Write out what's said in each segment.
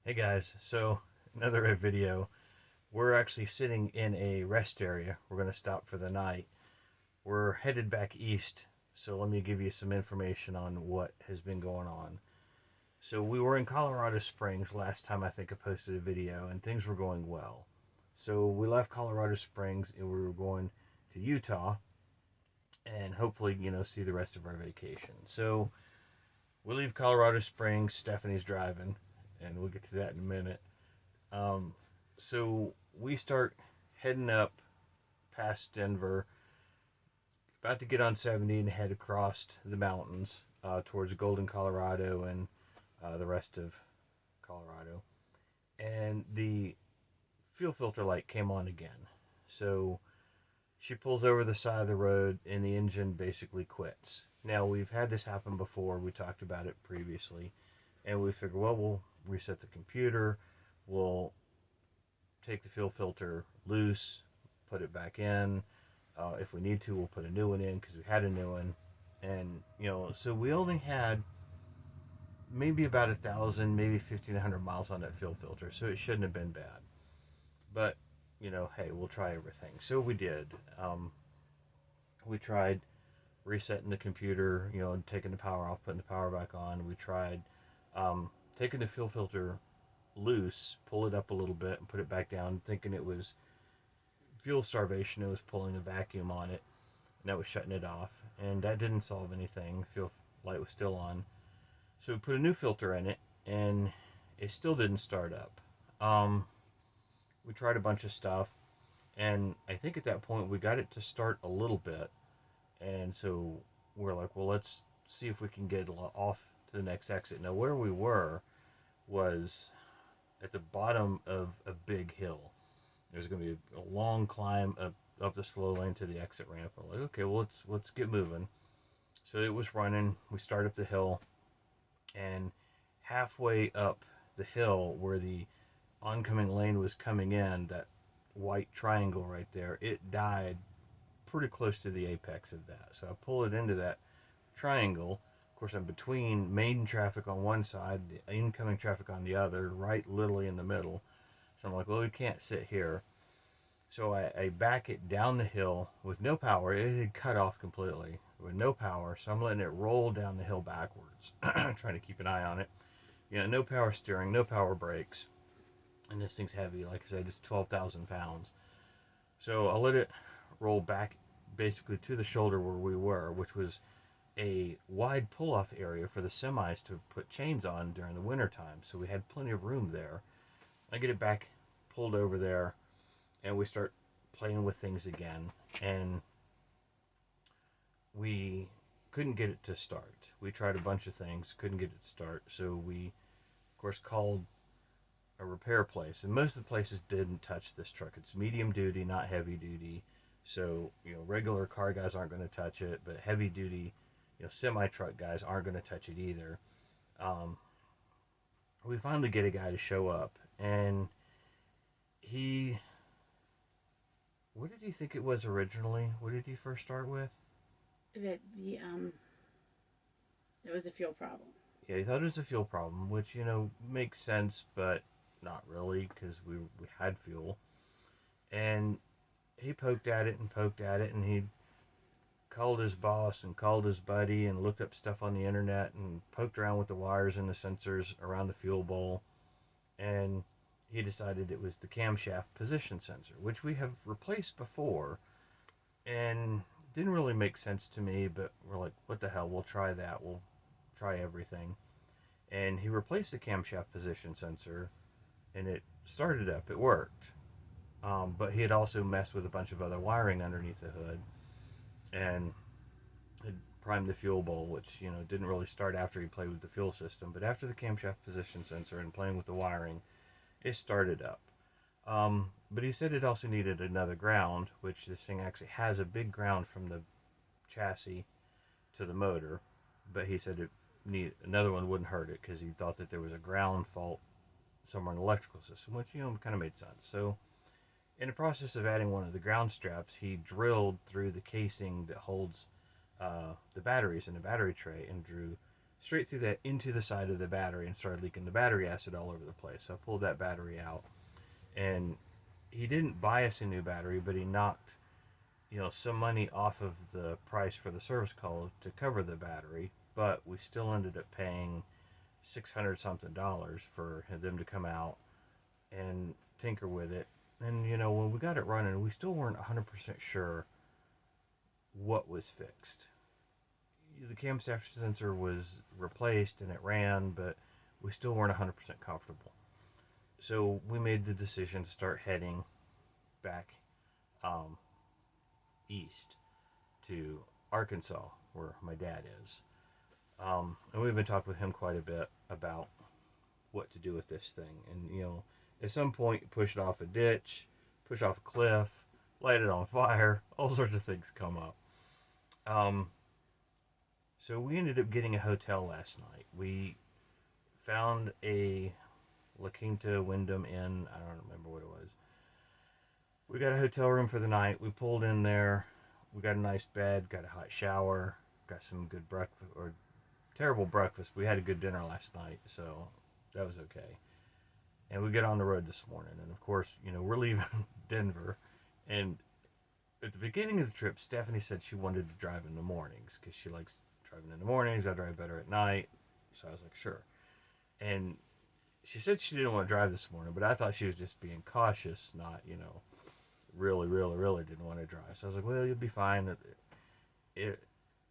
Hey guys, so another video. We're actually sitting in a rest area. We're going to stop for the night. We're headed back east, so let me give you some information on what has been going on. So we were in Colorado Springs last time I think I posted a video, and things were going well. So we left Colorado Springs and we were going to Utah and hopefully, see the rest of our vacation. So we leave Colorado Springs, Stephanie's driving, and we'll get to that in a minute. Um, so we start heading up past Denver, about to get on 70 and head across the mountains towards Golden, Colorado, and the rest of Colorado. And the fuel filter light came on again. So she pulls over the side of the road, and the engine basically quits. Now, we've had this happen before. We talked about it previously. And we figure, well, we'll reset the computer. We'll take the fuel filter loose, put it back in. If we need to, we'll put a new one in because we had a new one. And, so we only had maybe about 1,000, maybe 1,500 miles on that fuel filter, so it shouldn't have been bad. But, hey, we'll try everything. So we did. We tried resetting the computer, taking the power off, putting the power back on. We tried taking the fuel filter loose, pull it up a little bit, and put it back down, thinking it was fuel starvation. It was pulling a vacuum on it, and that was shutting it off, and that didn't solve anything. Fuel light was still on, so we put a new filter in it, and it still didn't start up. We tried a bunch of stuff, and I think at that point we got it to start a little bit, and so we're like, well, let's see if we can get off to the next exit. Now, where we were was at the bottom of a big hill. There's going to be a long climb up the slow lane to the exit ramp. I'm like, okay, well, let's get moving. So it was running. We start up the hill, and halfway up the hill where the oncoming lane was coming in, that white triangle right there, it died pretty close to the apex of that. So I pull it into that triangle. Of course, I'm between main traffic on one side, the incoming traffic on the other, right literally in the middle. So I'm like, well, we can't sit here. So I back it down the hill with no power. It had cut off completely with no power. So I'm letting it roll down the hill backwards, trying to keep an eye on it. No power steering, no power brakes. And this thing's heavy. Like I said, it's 12,000 pounds. So I'll let it roll back basically to the shoulder where we were, which was a wide pull-off area for the semis to put chains on during the winter time. So we had plenty of room there. I get it back pulled over there, and we start playing with things again, and we couldn't get it to start. We tried a bunch of things, couldn't get it to start, so we of course called a repair place, and most of the places didn't touch this truck. It's medium duty, not heavy duty, so regular car guys aren't going to touch it, but heavy duty, semi truck guys aren't going to touch it either. um, we finally get a guy to show up, and he, what did he think it was originally? What did he first start with? That there was a fuel problem. Yeah, he thought it was a fuel problem, which makes sense, but not really because we had fuel. And he poked at it and poked at it, and he called his boss and called his buddy and looked up stuff on the internet and poked around with the wires and the sensors around the fuel bowl, and he decided it was the camshaft position sensor, which we have replaced before, and didn't really make sense to me, but we're like, what the hell, we'll try that, we'll try everything. And he replaced the camshaft position sensor, and it started up, it worked. But he had also messed with a bunch of other wiring underneath the hood, and had primed the fuel bowl, which didn't really start after he played with the fuel system, but after the camshaft position sensor and playing with the wiring, it started up. But he said it also needed another ground, which this thing actually has a big ground from the chassis to the motor, but he said another one wouldn't hurt it because he thought that there was a ground fault somewhere in the electrical system, which kind of made sense. So in the process of adding one of the ground straps, he drilled through the casing that holds the batteries in the battery tray and drew straight through that into the side of the battery and started leaking the battery acid all over the place. So I pulled that battery out, and he didn't buy us a new battery, but he knocked, some money off of the price for the service call to cover the battery. But we still ended up paying $600 something for them to come out and tinker with it. And when we got it running, we still weren't 100% sure what was fixed. The camshaft sensor was replaced and it ran, but we still weren't 100% comfortable. So we made the decision to start heading back east to Arkansas, where my dad is. And we've been talking with him quite a bit about what to do with this thing. And, at some point, push it off a ditch, push off a cliff, light it on fire, all sorts of things come up. So we ended up getting a hotel last night. We found a La Quinta Wyndham Inn. I don't remember what it was. We got a hotel room for the night. We pulled in there. We got a nice bed, got a hot shower, got some good breakfast, or terrible breakfast. We had a good dinner last night, so that was okay. And we get on the road this morning. And of course, we're leaving Denver. And at the beginning of the trip, Stephanie said she wanted to drive in the mornings because she likes driving in the mornings. I drive better at night. So I was like, sure. And she said she didn't want to drive this morning, but I thought she was just being cautious, not, really, really, really didn't want to drive. So I was like, well, you'll be fine. It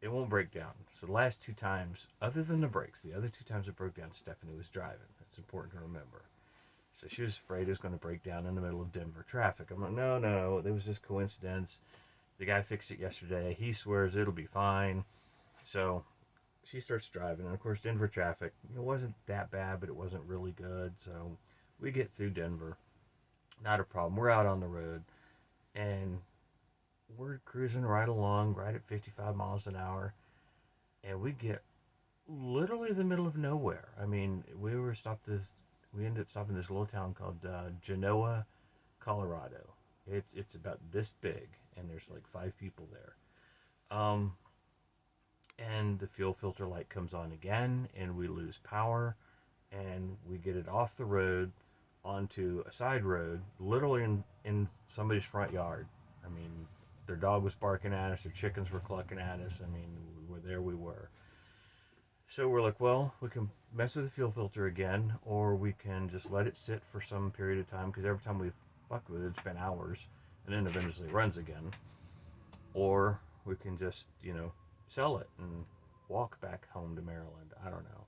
won't break down. So the last two times, other than the brakes, the other two times it broke down, Stephanie was driving. That's important to remember. So she was afraid it was going to break down in the middle of Denver traffic. I'm like, no, it was just coincidence. The guy fixed it yesterday. He swears it'll be fine. So she starts driving, and of course Denver traffic, it wasn't that bad, but it wasn't really good. So we get through Denver, not a problem. We're out on the road, and we're cruising right along, right at 55 miles an hour, and we get literally the middle of nowhere. I mean, we ended up stopping this little town called Genoa, Colorado. It's about this big, and there's like 5 people there. And the fuel filter light comes on again, and we lose power, and we get it off the road onto a side road, literally in somebody's front yard. I mean, their dog was barking at us, their chickens were clucking at us. I mean, we were. So we're like, well, we can mess with the fuel filter again, or we can just let it sit for some period of time, because every time we fuck with it, it's been hours, and then eventually it runs again. Or we can just, sell it and walk back home to Maryland. I don't know.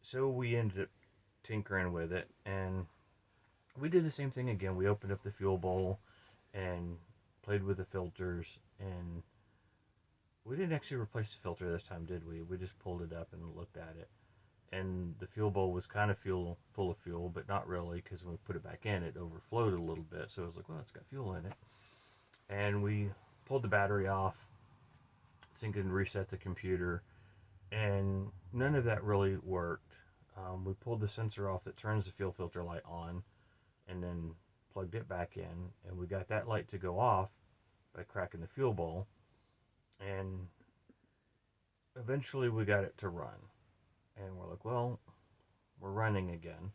So we ended up tinkering with it, and we did the same thing again. We opened up the fuel bowl and played with the filters, and we didn't actually replace the filter this time, did we? We just pulled it up and looked at it. And the fuel bowl was kind of full of fuel, but not really, because when we put it back in, it overflowed a little bit. So I was like, well, it's got fuel in it. And we pulled the battery off, thinking to reset the computer, and none of that really worked. We pulled the sensor off that turns the fuel filter light on, and then plugged it back in, and we got that light to go off by cracking the fuel bowl, and eventually we got it to run. And we're like, well, we're running again,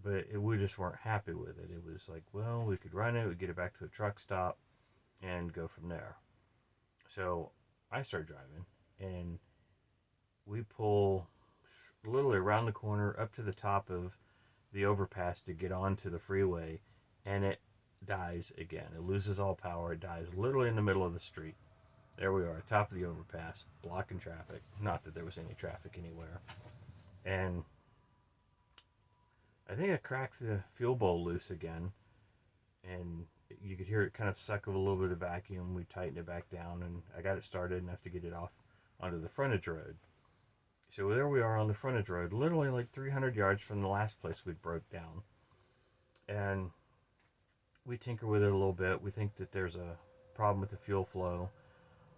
but we just weren't happy with it. It was like, well, we could run it, we'd get it back to a truck stop, and go from there. So I start driving, and we pull literally around the corner up to the top of the overpass to get onto the freeway, and it dies again. It loses all power. It dies literally in the middle of the street. There we are, top of the overpass, blocking traffic. Not that there was any traffic anywhere. And I think I cracked the fuel bowl loose again, and you could hear it kind of suck of a little bit of vacuum. We tightened it back down, and I got it started enough to get it off onto the frontage road. So there we are on the frontage road, literally like 300 yards from the last place we'd broke down. And we tinker with it a little bit. We think that there's a problem with the fuel flow.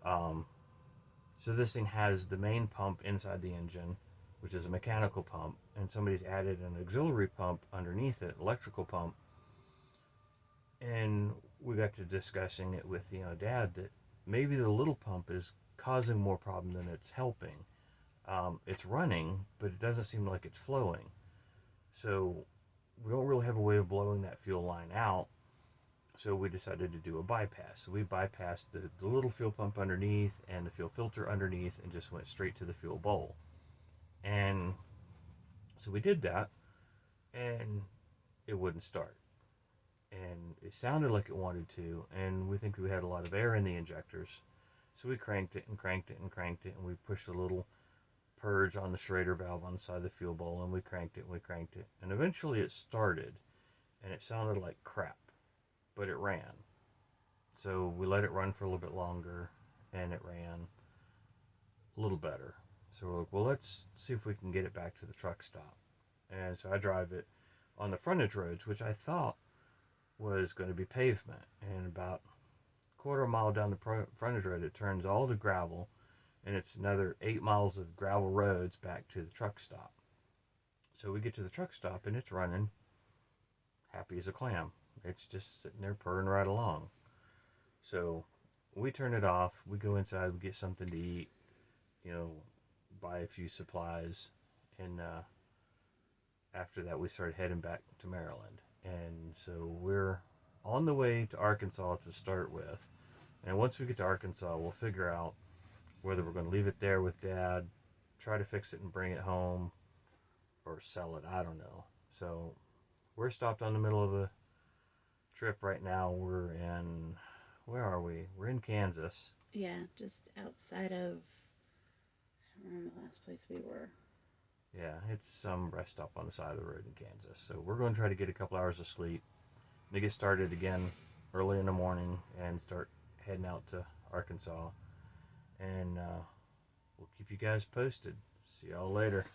So this thing has the main pump inside the engine, which is a mechanical pump, and somebody's added an auxiliary pump underneath it, electrical pump. And we got to discussing it with Dad, that maybe the little pump is causing more problem than it's helping. It's running, but it doesn't seem like it's flowing. So we don't really have a way of blowing that fuel line out. So we decided to do a bypass. So we bypassed the little fuel pump underneath and the fuel filter underneath and just went straight to the fuel bowl. And so we did that, and it wouldn't start. And it sounded like it wanted to, and we think we had a lot of air in the injectors. So we cranked it and cranked it and cranked it, and we pushed a little purge on the Schrader valve on the side of the fuel bowl, and we cranked it and we cranked it. And eventually it started, and it sounded like crap, but it ran. So we let it run for a little bit longer, and it ran a little better. So we're like, well, let's see if we can get it back to the truck stop. And so I drive it on the frontage roads, which I thought was going to be pavement. And about a quarter mile down the frontage road, it turns all to gravel, and it's another 8 miles of gravel roads back to the truck stop. So we get to the truck stop, and it's running happy as a clam. It's just sitting there purring right along. So we turn it off. We go inside. We get something to eat. Buy a few supplies, and after that, we started heading back to Maryland. And so we're on the way to Arkansas to start with. And once we get to Arkansas, we'll figure out whether we're going to leave it there with Dad, try to fix it and bring it home, or sell it. I don't know. So we're stopped on the middle of the trip right now. We're in, where are we? We're in Kansas. Yeah, just outside of, I don't remember the last place we were. Yeah, it's some rest stop on the side of the road in Kansas. So we're going to try to get a couple hours of sleep to get started again early in the morning and start heading out to Arkansas. And we'll keep you guys posted. See y'all later.